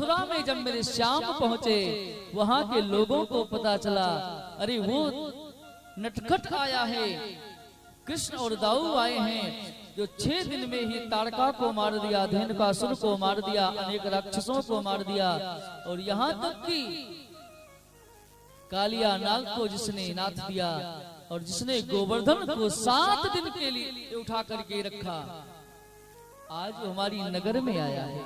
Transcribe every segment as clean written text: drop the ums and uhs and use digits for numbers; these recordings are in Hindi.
मथुरा में जब मेरे श्याम पहुंचे, वहां के लोगों को पता चला, अरे वो नटखट आया है, कृष्ण और दाऊ आए हैं, जो 6 दिन में ही ताड़का को मार दिया, धेनुकासुर को मार दिया, अनेक राक्षसों को मार दिया, और यहाँ तक कि कालिया नाग को जिसने नाथ दिया और जिसने गोवर्धन को 7 दिन के लिए उठा करके रखा, आज हमारी नगर में आया है।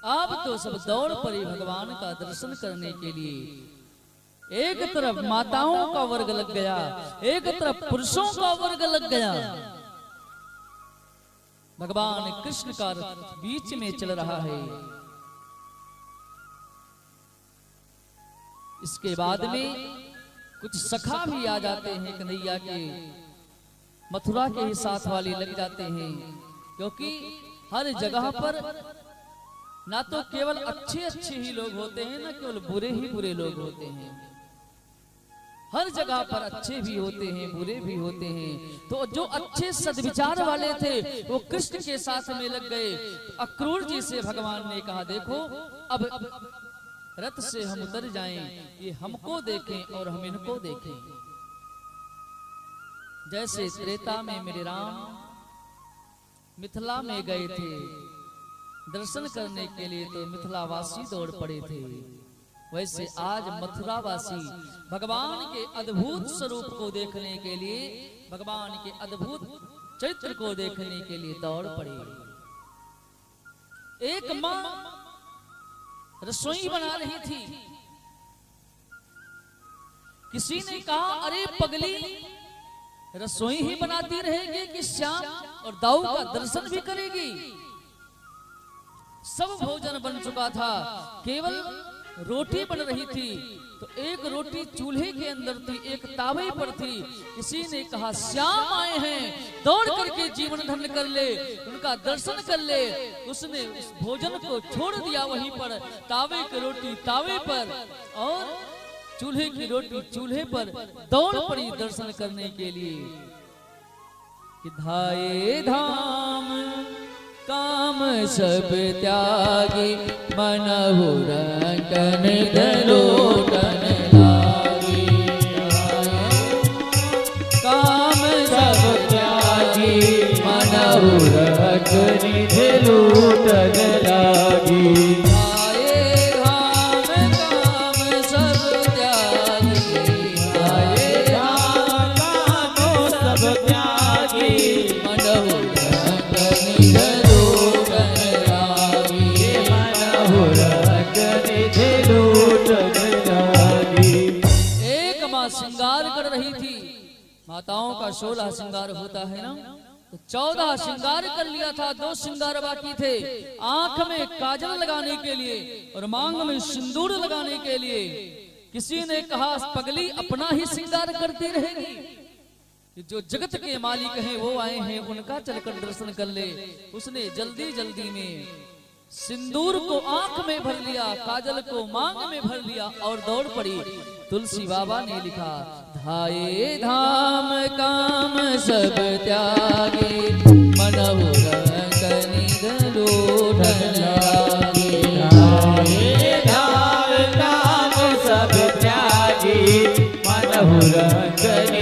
अब तो सब दौड़ पड़े भगवान का दर्शन करने के लिए। एक तरफ माताओं का वर्ग लग गया, एक तरफ पुरुषों का वर्ग लग गया। भगवान कृष्ण का रथ बीच में चल रहा है। इसके बाद में कुछ सखा भी आ जाते हैं, कन्हैया के मथुरा के ही साथ वाले लग जाते हैं, क्योंकि हर जगह पर ना तो केवल अच्छे अच्छे ही लोग होते हैं, ना केवल बुरे ही बुरे लोग होते हैं। हर जगह पर अच्छे भी होते हैं, बुरे भी होते हैं। तो जो अच्छे सद्विचार वाले थे वो कृष्ण के साथ में लग गए। अक्रूर जी से भगवान ने कहा, देखो अब रथ से हम उतर जाएं, ये हमको देखें और हम इनको देखें। जैसे त्रेता में मेरे राम मिथिला में गए थे दर्शन करने के लिए, तो मिथिलावासी दौड़ पड़े थे, वैसे आज मथुरावासी भगवान के अद्भुत स्वरूप को देखने के लिए, भगवान के अद्भुत चरित्र को देखने के लिए दौड़ पड़े। एक मां रसोई बना रही थी, किसी ने कहा, अरे पगली रसोई ही बनाती रहेगी कि श्याम और दाऊ का दर्शन भी करेगी? सब भोजन बन चुका था, केवल रोटी बन रही थी। तो एक रोटी चूल्हे के अंदर थी, एक तावे पर थी। किसी ने कहा, श्याम आए हैं, दौड़ करके जीवन धन्य कर ले, उनका दर्शन कर ले। उसने उस भोजन को छोड़ दिया वहीं पर, तावे की रोटी तावे पर और चूल्हे की रोटी चूल्हे पर, दौड़ पड़ी दर्शन करने के लिए। कि धाये धाम काम सब त्यागी, मनहु रंगन लोटन लागी। काम सब त्यागी, मनहु रंगन लोटन लागी। श्रृंगार कर रही थी, माताओं का 16 श्रृंगार होता है ना, तो 14 श्रृंगार कर लिया था, 2 श्रृंगार बाकी थे। आंख में काजल लगाने के लिए और मांग में सिंदूर लगाने के लिए। किसी ने कहा, पगली अपना ही श्रृंगार करती रहेगी, कि जो जगत के मालिक हैं वो आए हैं, उनका चलकर दर्शन कर ले। उसने जल्दी जल्दी में सिंदूर को आंख में भर लिया, काजल को मांग में भर लिया और दौड़ पड़ी। तुलसी बाबा ने लिखा, धाये धाम काम सब त्यागे, मनहु रंगन लोटन लागे। धाये धाम काम सब त्यागे, मनहु रंगन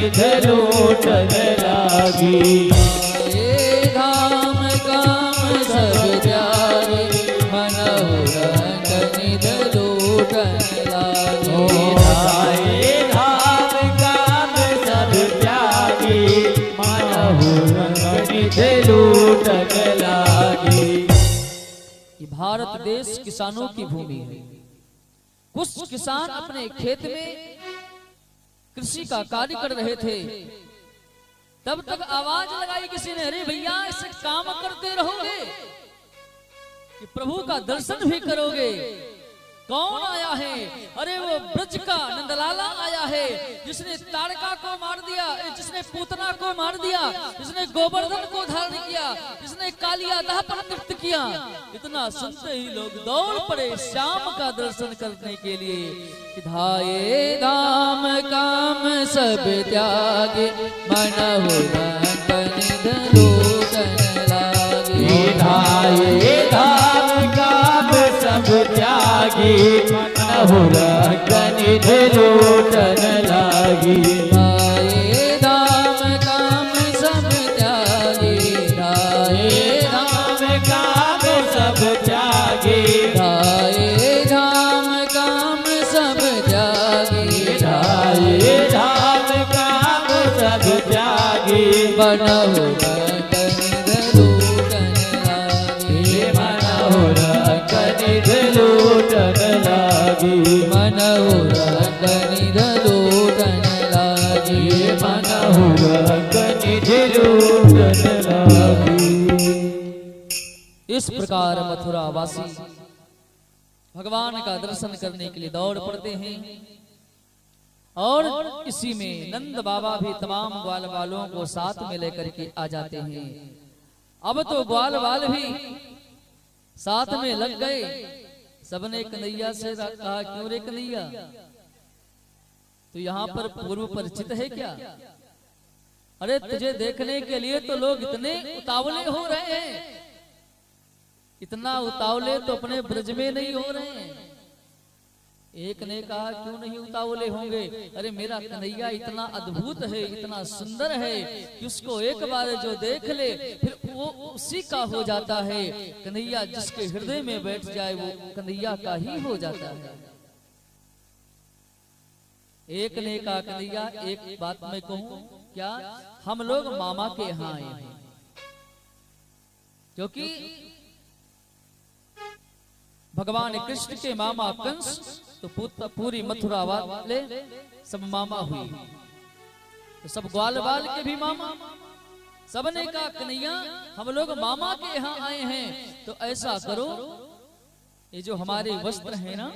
लोटन लागे। धाये धाम काम सब त्यागे, मनहु रंगन लोटन लागे। ये भारत देश किसानों की भूमि है। कुछ किसान अपने खेत में कृषि का कार्य कर रहे थे, तब तक आवाज लगाई किसी ने, अरे भैया ऐसे काम करते रहोगे कि प्रभु का दर्शन भी करोगे? कौन आया है? अरे वो ब्रज का नंदलाला आया है, जिसने ताड़का को मार दिया, जिसने पूतना को मार दिया, जिसने गोवर्धन को धारण किया, जिसने कालिया दाह पर नृत्य किया। इतना सुनते ही लोग दौड़ पड़े श्याम का दर्शन करने के लिए। धाये धाम काम सब त्यागे, मनहु रंगन लोटन लागे। धाये धाम काम सब त्यागी, मनहु रंग निज लूटन लागी। धाये धाम काम सब त्यागी, धाये धाम काम सब त्यागी, धाये धाम काम सब त्यागी, धाये धाम काम सब त्यागी। बनहु रंग निज लूटन लागी, मनहु रंग निज लूटन लागी, मनहु रंग निज लूटन लागी, मनहु रंग निज लूटन लागी। इस प्रकार मथुरा वासी भगवान का दर्शन करने के लिए दौड़ पड़ते हैं और इसी में नंद बाबा भी तमाम ग्वाल वालों को साथ में लेकर के आ जाते हैं। अब तो ग्वाल वाल भी साथ में लग गए। सबने कन्हैया से कहा, क्यों रे कन्हैया, तो यहाँ पर पूर्व परिचित है क्या? अरे तुझे देखने के लिए तो लोग इतने उतावले हो रहे हैं, इतना उतावले तो अपने ब्रज में नहीं हो रहे हैं। एक ने कहा, क्यों नहीं उतावले होंगे? अरे मेरा कन्हैया इतना अद्भुत है, इतना सुंदर है कि उसको एक बार जो देख ले फिर वो उसी का हो जाता है। कन्हैया जिसके हृदय में बैठ जाए वो कन्हैया का ही हो जाता है। एक ने कहा, कन्हैया एक बात मैं कहूं क्या? हम लोग मामा के यहाँ आए हैं, क्योंकि भगवान कृष्ण के मामा कंस तो पूरी मथुरा वाले सब मामा हुए, तो सब ग्वाल बाल के भी मामा। सबने कहा, कन्हैया हम लोग मामा के यहाँ आए हैं, तो ऐसा करो, ये जो हमारे वस्त्र हैं ना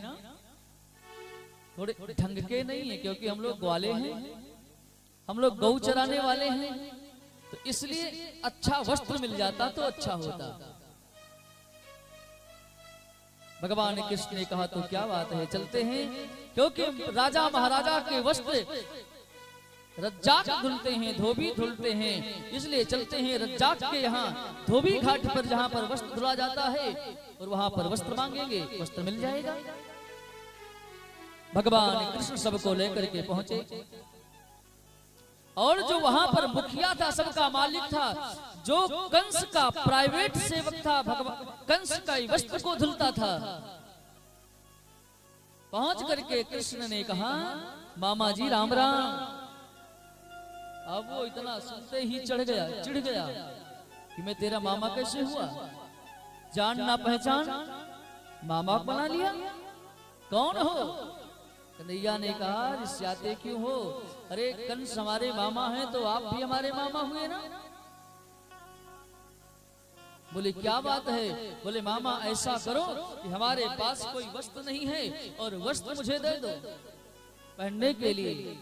थोड़े ढंग के नहीं है, क्योंकि हम लोग ग्वाले हैं, हम लोग गौ चराने वाले हैं, तो इसलिए अच्छा वस्त्र मिल जाता तो अच्छा होता। भगवान कृष्ण ने कहा, तो क्या बात है, चलते हैं, क्योंकि राजा महाराजा के वस्त्र रज्जाक धुलते हैं, धोबी धुलते हैं, इसलिए चलते हैं रज्जाक के यहाँ धोबी घाट पर, जहाँ पर वस्त्र धुला जाता है, और वहां पर वस्त्र मांगेंगे, वस्त्र मिल जाएगा। भगवान कृष्ण सबको लेकर के पहुंचे, और जो वहां पर मुखिया था, सबका मालिक था, जो कंस का प्राइवेट सेवक था, भगवान कंस का वस्त्र को धुलता था, पहुंच करके कृष्ण ने कहा, मामा जी राम राम। अब वो इतना सुनते ही चिढ़ गया कि मैं तेरा मामा कैसे हुआ, जान ना पहचान मामा बना लिया, कौन हो? कन्हैया ने कहा, रिश्याते क्यों हो? अरे कंस हमारे मामा हैं, तो आप भी हमारे मामा हुए ना। बोले क्या बात है? बोले मामा ऐसा करो कि हमारे पास कोई वस्त्र नहीं है और वस्त्र मुझे दे दो पहनने के लिए।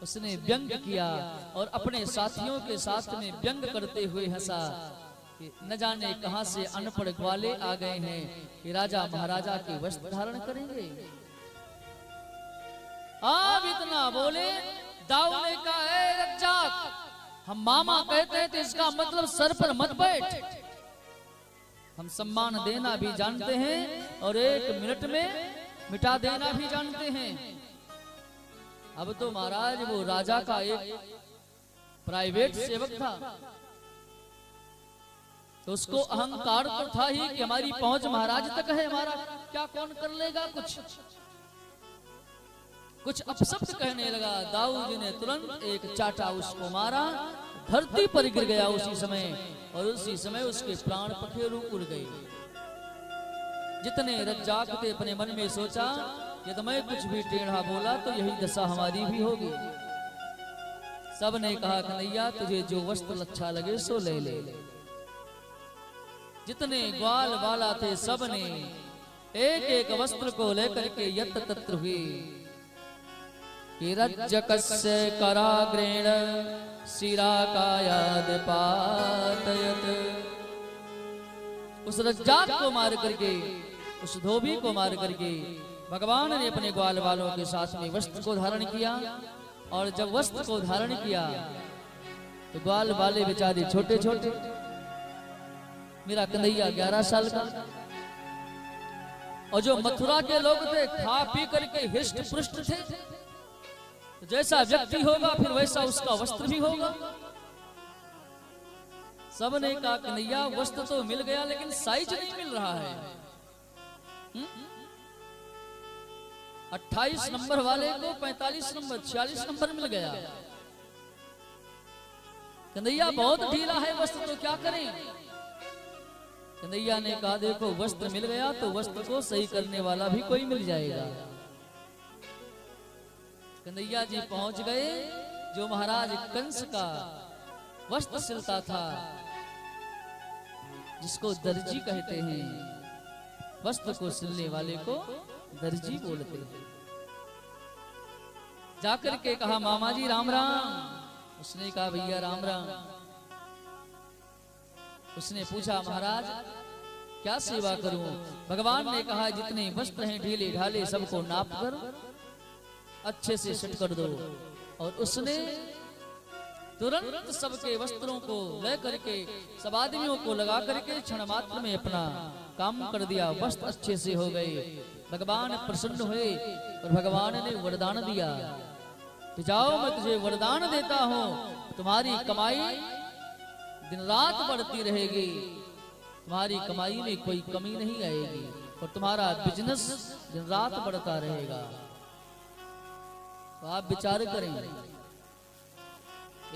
उसने व्यंग किया और अपने साथियों के साथ में व्यंग करते हुए हंसा कि न जाने कहां से अनपढ़ ग्वाले आ गए हैं कि राजा महाराजा के वस्त्र धारण करेंगे। अब इतना बोले, दाऊ ने कहा, है रज्जाक, हम मामा कहते हैं तो इसका मतलब सर पर मत बैठ, हम सम्मान देना भी जानते हैं और 1 मिनट में मिटा देना भी जानते हैं। अब तो महाराज वो राजा का एक प्राइवेट सेवक था, तो उसको अहंकार तो था ही कि हमारी पहुंच महाराज तक है, हमारा क्या कौन कर लेगा। कुछ अपशब्द कहने लगा। दाऊद ने तुरंत एक चाटा उसको मारा, धरती पर गिर गया उसी समय, और उसी समय उसके प्राण पखेरु उड़ गए। जितने रज्जाक थे अपने मन में सोचा, यदि मैं कुछ भी टेढ़ा बोला तो यही दशा हमारी भी होगी। सब ने कहा, कन्हैया तुझे जो वस्त्र अच्छा लगे सो ले ले। जितने ग्वाल वाला थे सब ने एक एक वस्त्र को लेकर के यत्र तत्र हुए। रज्जकस्य कराग्रेण शिराकायाद पातयत। उस रज्जाक को मार करके, उस धोबी को मार करके भगवान ने अपने ग्वाल वालों के साथ में वस्त्र को धारण किया। और जब वस्त्र को धारण किया तो ग्वाल वाले बेचारे छोटे छोटे, मेरा कन्हैया 11 साल का, और जो मथुरा के लोग थे खा पी करके हिष्ट पुष्ट थे, तो जैसा व्यक्ति होगा फिर वैसा उसका वस्त्र भी होगा। सबने कहा कन्हैया वस्त्र तो मिल गया लेकिन साइज नहीं मिल रहा है। 28 नंबर वाले को 45 नंबर 46 नंबर मिल गया। कन्हैया बहुत ढीला है वस्त्र, तो क्या करें? कन्हैया ने कहा देखो वस्त्र मिल गया तो वस्त्र को सही करने वाला भी कोई मिल जाएगा। कन्हैया जी पहुंच गए जो महाराज कंस का वस्त्र सिलता था, जिसको दर्जी कहते हैं, वस्त्र को सिलने वाले को दर्जी बोलते हैं। जाकर के कहा मामा जी राम राम। उसने कहा भैया राम राम। उसने पूछा महाराज क्या सेवा करूं? भगवान ने कहा जितने वस्त्र हैं ढीले ढाले सबको नाप कर अच्छे से सेट कर दो। और उसने तुरंत सबके वस्त्रों को ले करके सब आदमियों को लगा करके क्षण मात्र में अपना काम कर दिया। वस्त्र अच्छे से हो गए। भगवान प्रसन्न हुए और भगवान ने वरदान दिया कि जाओ मैं तुझे वरदान देता हूं, तुम्हारी कमाई दिन रात बढ़ती रहेगी, तुम्हारी कमाई में कोई कमी नहीं आएगी और तुम्हारा बिजनेस दिन रात बढ़ता रहेगा। तो आप विचार करें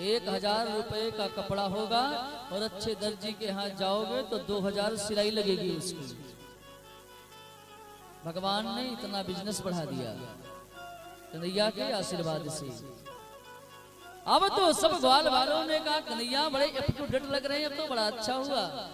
1000 रुपए का कपड़ा होगा और अच्छे दर्जी के यहाँ जाओगे तो 2000 सिलाई लगेगी उसकी। भगवान ने इतना बिजनेस बढ़ा दिया कन्हैया के आशीर्वाद से। अब तो सब ग्वाल वालों ने कहा कन्हैया बड़े अप टू डेट लग रहे हैं, अब तो बड़ा अच्छा हुआ।